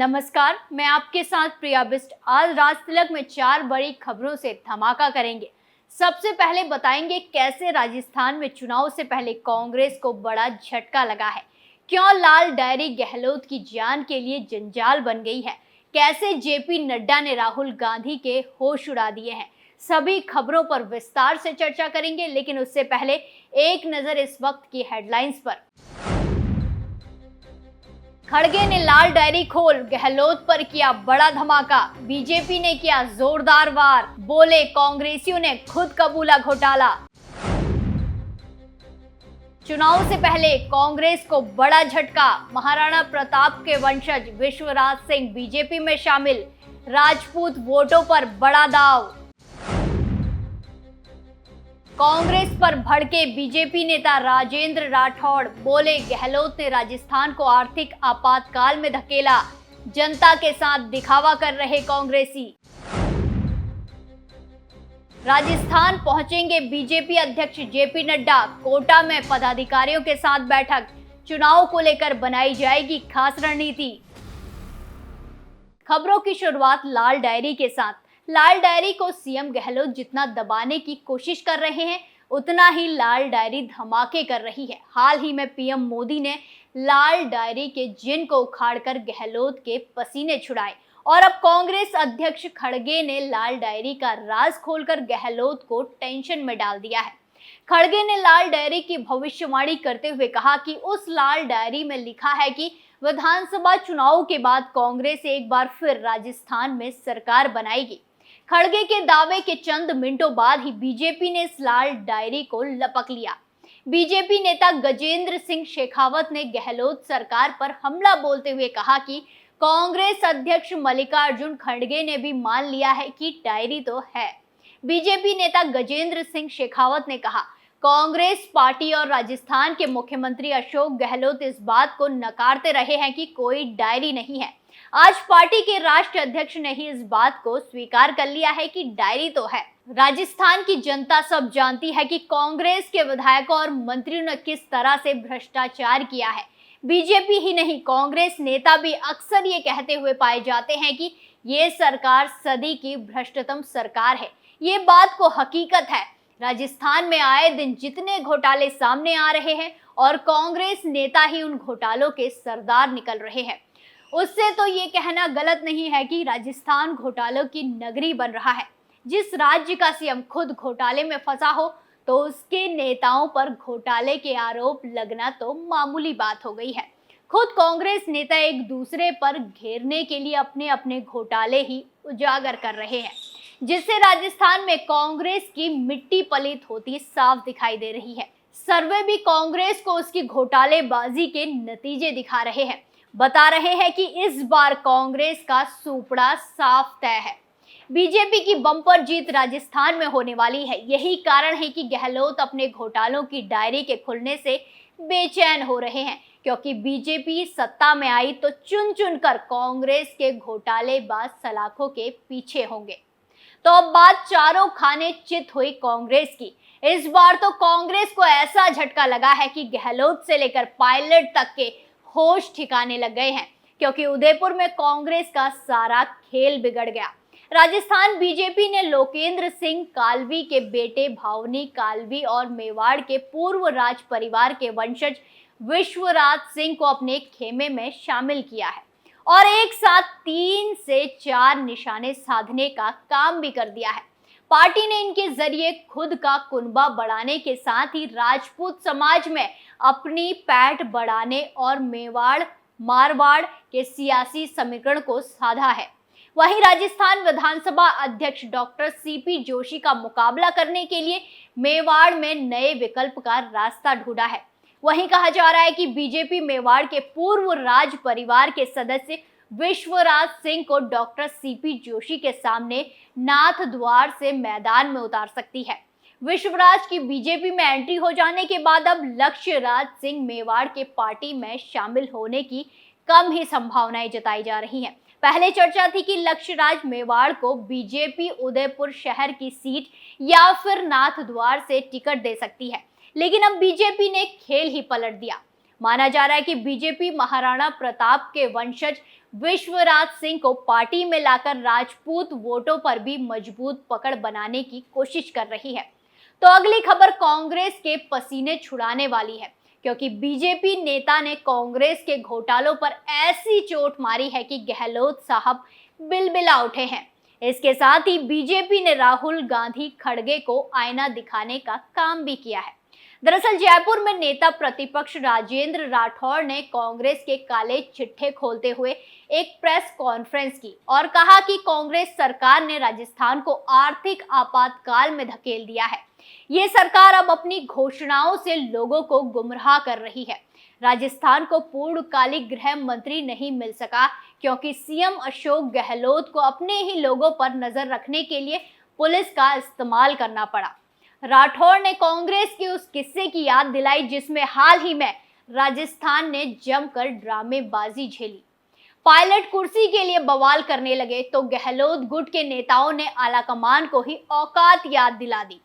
नमस्कार, मैं आपके साथ प्रिया बिस्ट। आज राज तिलक में 4 बड़ी खबरों से धमाका करेंगे। सबसे पहले बताएंगे कैसे राजस्थान में चुनाव से पहले कांग्रेस को बड़ा झटका लगा है, क्यों लाल डायरी गहलोत की जान के लिए जंजाल बन गई है, कैसे जेपी नड्डा ने राहुल गांधी के होश उड़ा दिए हैं। सभी खबरों पर विस्तार से चर्चा करेंगे, लेकिन उससे पहले एक नजर इस वक्त की हेडलाइंस पर। खड़गे ने लाल डायरी खोल, गहलोत पर किया बड़ा धमाका। बीजेपी ने किया जोरदार वार, बोले कांग्रेसियों ने खुद कबूला घोटाला। चुनाव से पहले कांग्रेस को बड़ा झटका, महाराणा प्रताप के वंशज विश्वराज सिंह बीजेपी में शामिल, राजपूत वोटों पर बड़ा दाव। कांग्रेस पर भड़के बीजेपी नेता राजेंद्र राठौड़, बोले गहलोत ने राजस्थान को आर्थिक आपातकाल में धकेला, जनता के साथ दिखावा कर रहे कांग्रेसी। राजस्थान पहुंचेंगे बीजेपी अध्यक्ष जेपी नड्डा, कोटा में पदाधिकारियों के साथ बैठक, चुनाव को लेकर बनाई जाएगी खास रणनीति। खबरों की शुरुआत लाल डायरी के साथ। लाल डायरी को सीएम गहलोत जितना दबाने की कोशिश कर रहे हैं, उतना ही लाल डायरी धमाके कर रही है। हाल ही में पीएम मोदी ने लाल डायरी के जिन को उखाड़कर गहलोत के पसीने छुड़ाए और अब कांग्रेस अध्यक्ष खड़गे ने लाल डायरी का राज खोलकर गहलोत को टेंशन में डाल दिया है। खड़गे ने लाल डायरी की भविष्यवाणी करते हुए कहा कि उस लाल डायरी में लिखा है कि विधानसभा चुनाव के बाद कांग्रेस एक बार फिर राजस्थान में सरकार बनाएगी। खड़गे के दावे के चंद मिनटों बाद ही बीजेपी ने इस लाल डायरी को लपक लिया। बीजेपी नेता गजेंद्र सिंह शेखावत ने गहलोत सरकार पर हमला बोलते हुए कहा कि कांग्रेस अध्यक्ष मल्लिकार्जुन खड़गे ने भी मान लिया है कि डायरी तो है। बीजेपी नेता गजेंद्र सिंह शेखावत ने कहा, कांग्रेस पार्टी और राजस्थान के मुख्यमंत्री अशोक गहलोत इस बात को नकारते रहे हैं कि कोई डायरी नहीं है। आज पार्टी के राष्ट्रीय अध्यक्ष ने ही इस बात को स्वीकार कर लिया है कि डायरी तो है। राजस्थान की जनता सब जानती है कि कांग्रेस के विधायकों और मंत्रियों ने किस तरह से भ्रष्टाचार किया है। बीजेपी ही नहीं, कांग्रेस नेता भी अक्सर ये कहते हुए पाए जाते हैं कि ये सरकार सदी की भ्रष्टतम सरकार है। ये बात को हकीकत है। राजस्थान में आए दिन जितने घोटाले सामने आ रहे हैं और कांग्रेस नेता ही उन घोटालों के सरदार निकल रहे हैं, उससे तो ये कहना गलत नहीं है कि राजस्थान घोटालों की नगरी बन रहा है। जिस राज्य का सीएम खुद घोटाले में फंसा हो तो उसके नेताओं पर घोटाले के आरोप लगना तो मामूली बात हो गई है। खुद कांग्रेस नेता एक दूसरे पर घेरने के लिए अपने अपने घोटाले ही उजागर कर रहे हैं, जिससे राजस्थान में कांग्रेस की मिट्टी पलीत होती साफ दिखाई दे रही है। सर्वे भी कांग्रेस को उसकी घोटालेबाजी के नतीजे दिखा रहे हैं, बता रहे हैं कि इस बार कांग्रेस का सूपड़ा साफ तय है। बीजेपी की बम्पर जीत राजस्थान में होने वाली है। यही कारण है कि गहलोत अपने घोटालों की डायरी के खुलने से बेचैन हो रहे हैं, क्योंकि बीजेपी सत्ता में आई तो चुन चुन कर कांग्रेस के घोटालेबाज सलाखों के पीछे होंगे। तो अब बात चारों खाने चित हुई कांग्रेस की। इस बार तो कांग्रेस को ऐसा झटका लगा है कि गहलोत से लेकर पायलट तक के होश ठिकाने लग गए हैं, क्योंकि उदयपुर में कांग्रेस का सारा खेल बिगड़ गया। राजस्थान बीजेपी ने लोकेंद्र सिंह कालवी के बेटे भावनी कालवी और मेवाड़ के पूर्व राज परिवार के वंशज विश्वराज सिंह को अपने खेमे में शामिल किया है और एक साथ 3 से 4 निशाने साधने का काम भी कर दिया है। पार्टी ने इनके जरिए खुद का कुनबा बढ़ाने के साथ ही राजपूत समाज में अपनी पैठ बढ़ाने और मेवाड़ मारवाड़ के सियासी समीकरण को साधा है। वहीं राजस्थान विधानसभा अध्यक्ष डॉक्टर सीपी जोशी का मुकाबला करने के लिए मेवाड़ में नए विकल्प का रास्ता ढूंढा है। वहीं कहा जा रहा है कि बीजेपी मेवाड़ के पूर्व राज परिवार के सदस्य विश्वराज सिंह को डॉक्टर सीपी जोशी के सामने नाथ द्वार से मैदान में उतार सकती है। विश्वराज की बीजेपी में एंट्री हो जाने के बाद अब लक्ष्यराज सिंह मेवाड़ के पार्टी में शामिल होने की कम ही संभावनाएं जताई जा रही हैं। पहले चर्चा थी कि लक्ष्यराज मेवाड़ को बीजेपी उदयपुर शहर की सीट या फिर नाथ द्वार से टिकट दे सकती है, लेकिन अब बीजेपी ने खेल ही पलट दिया। माना जा रहा है कि बीजेपी महाराणा प्रताप के वंशज विश्वराज सिंह को पार्टी में लाकर राजपूत वोटों पर भी मजबूत पकड़ बनाने की कोशिश कर रही है। तो अगली खबर कांग्रेस के पसीने छुड़ाने वाली है, क्योंकि बीजेपी नेता ने कांग्रेस के घोटालों पर ऐसी चोट मारी है कि गहलोत साहब बिलबिला उठे हैं। इसके साथ ही बीजेपी ने राहुल गांधी खड़गे को आईना दिखाने का काम भी किया है। दरअसल जयपुर में नेता प्रतिपक्ष राजेंद्र राठौड़ ने कांग्रेस के काले चिट्ठे खोलते हुए एक प्रेस कॉन्फ्रेंस की और कहा कि कांग्रेस सरकार ने राजस्थान को आर्थिक आपातकाल में धकेल दिया है। ये सरकार अब अपनी घोषणाओं से लोगों को गुमराह कर रही है। राजस्थान को पूर्णकालिक गृह मंत्री नहीं मिल सका क्योंकि सीएम अशोक गहलोत को अपने ही लोगों पर नजर रखने के लिए पुलिस का इस्तेमाल करना पड़ा। राठौड़ ने कांग्रेस के उस किस्से की याद दिलाई जिसमें हाल ही में राजस्थान ने जमकर ड्रामेबाजी झेली। पायलट कुर्सी के लिए बवाल करने लगे तो गहलोत गुट के नेताओं ने आलाकमान को ही औकात याद दिला दी।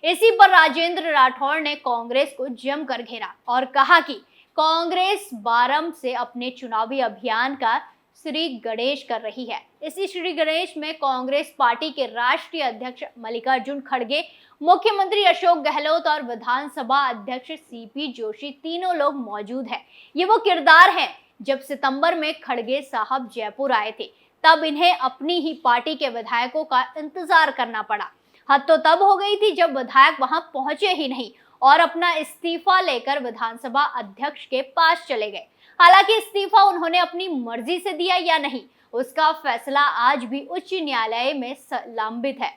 इसी पर राजेंद्र राठौड़ ने कांग्रेस को जमकर घेरा और कहा कि कांग्रेस बारम से अपने चुनावी अभियान का श्री गणेश कर रही है। इसी श्री गणेश में कांग्रेस पार्टी के राष्ट्रीय अध्यक्ष मल्लिकार्जुन खड़गे, मुख्यमंत्री अशोक गहलोत और विधानसभा अध्यक्ष सीपी जोशी तीनों लोग मौजूद हैं। ये वो किरदार हैं जब सितंबर में खड़गे साहब जयपुर आए थे, तब इन्हें अपनी ही पार्टी के विधायकों का इंतजार करना पड़ा। हद तो तब हो गई थी जब विधायक वहां पहुंचे ही नहीं और अपना इस्तीफा लेकर विधानसभा अध्यक्ष के पास चले गए। हालांकि इस्तीफा उन्होंने अपनी मर्जी से दिया या नहीं, उसका फैसला आज भी उच्च न्यायालय में लंबित है।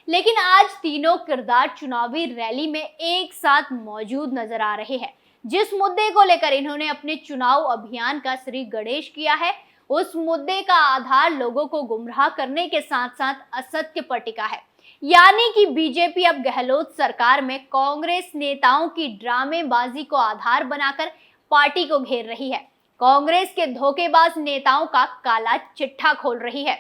लेकिन आज तीनों किरदार चुनावी रैली में एक साथ मौजूद नजर आ रहे हैं। जिस मुद्दे को लेकर इन्होंने अपने चुनाव अभियान का श्री गणेश किया है, उस मुद्दे का आधार लोगों को गुमराह करने के साथ साथ असत्य पर टिका है। यानी कि बीजेपी अब गहलोत सरकार में कांग्रेस नेताओं की ड्रामेबाजी को आधार बनाकर पार्टी को घेर रही है। कांग्रेस के धोखेबाज नेताओं का काला चिट्ठा खोल रही है।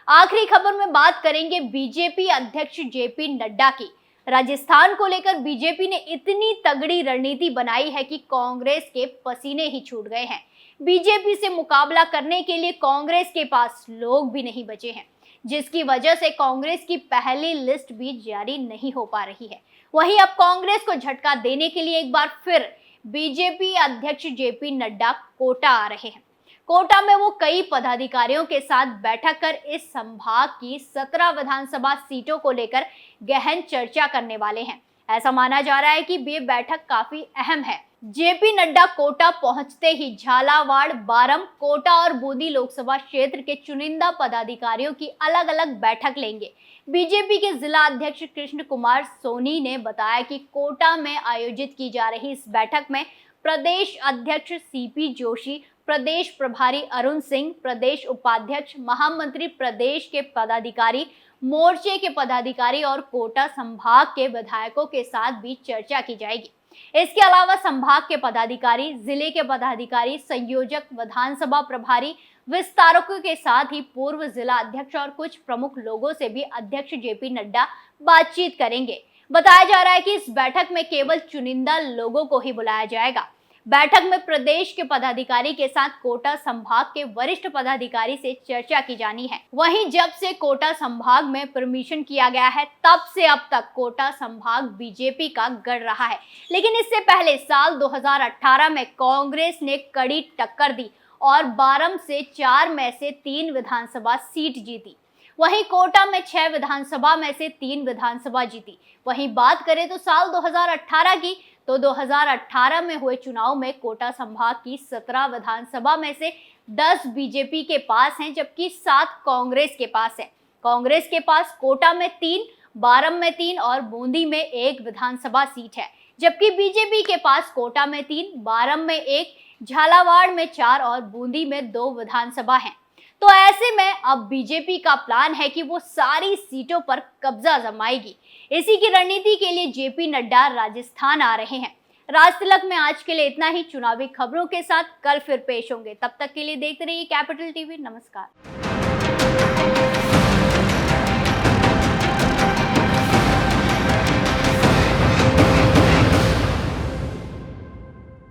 आखिरी खबर में बात करेंगे बीजेपी अध्यक्ष जेपी नड्डा की। राजस्थान को लेकर बीजेपी ने इतनी तगड़ी रणनीति बनाई है कि कांग्रेस के पसीने ही छूट गए हैं। बीजेपी से मुकाबला करने के लिए कांग्रेस के पास लोग भी नहीं बचे हैं, जिसकी वजह से कांग्रेस की पहली लिस्ट भी जारी नहीं हो पा रही है। वहीं अब कांग्रेस को झटका देने के लिए एक बार फिर बीजेपी अध्यक्ष जेपी नड्डा कोटा आ रहे हैं। कोटा में वो कई पदाधिकारियों के साथ बैठक कर इस संभाग की 17 विधानसभा सीटों को लेकर गहन चर्चा करने वाले हैं। ऐसा माना जा रहा है कि ये बैठक काफी अहम है। जेपी नड्डा कोटा पहुंचते ही झालावाड़, बारम, कोटा और बूंदी लोकसभा क्षेत्र के चुनिंदा पदाधिकारियों की अलग अलग बैठक लेंगे। बीजेपी के जिला अध्यक्ष कृष्ण कुमार सोनी ने बताया कि कोटा में आयोजित की जा रही इस बैठक में प्रदेश अध्यक्ष सीपी जोशी, प्रदेश प्रभारी अरुण सिंह, प्रदेश उपाध्यक्ष, महामंत्री प्रदेश के पदाधिकारी, मोर्चे के पदाधिकारी और कोटा संभाग के विधायकों के साथ भी चर्चा की जाएगी। इसके अलावा संभाग के पदाधिकारी, जिले के पदाधिकारी, संयोजक, विधानसभा प्रभारी, विस्तारकों के साथ ही पूर्व जिला अध्यक्ष और कुछ प्रमुख लोगों से भी अध्यक्ष जेपी नड्डा बातचीत करेंगे। बताया जा रहा है कि इस बैठक में केवल चुनिंदा लोगों को ही बुलाया जाएगा। बैठक में प्रदेश के पदाधिकारी के साथ कोटा संभाग के वरिष्ठ पदाधिकारी से चर्चा की जानी है। वहीं जब से कोटा संभाग में परमिशन किया गया है, तब से अब तक कोटा संभाग बीजेपी का गढ़ रहा है। लेकिन इससे पहले साल 2018 में कांग्रेस ने कड़ी टक्कर दी और बारम से 4 में से 3 विधानसभा सीट जीती। वहीं कोटा में 6 विधानसभा में से 3 विधानसभा जीती। वहीं बात करें तो साल 2018 की, तो 2018 में हुए चुनाव में कोटा संभाग की 17 विधानसभा में से 10 बीजेपी के पास हैं, जबकि 7 कांग्रेस के पास है। कांग्रेस के पास कोटा में 3, बारम में 3 और बूंदी में 1 विधानसभा सीट है, जबकि बीजेपी के पास कोटा में 3, बारम में 1, झालावाड़ में 4 और बूंदी में 2 विधानसभा हैं। तो ऐसे में अब बीजेपी का प्लान है कि वो सारी सीटों पर कब्जा जमाएगी। इसी की रणनीति के लिए जेपी नड्डा राजस्थान आ रहे हैं। राज तिलक में आज के लिए इतना ही। चुनावी खबरों के साथ कल फिर पेश होंगे। तब तक के लिए देखते रहिए कैपिटल टीवी। नमस्कार।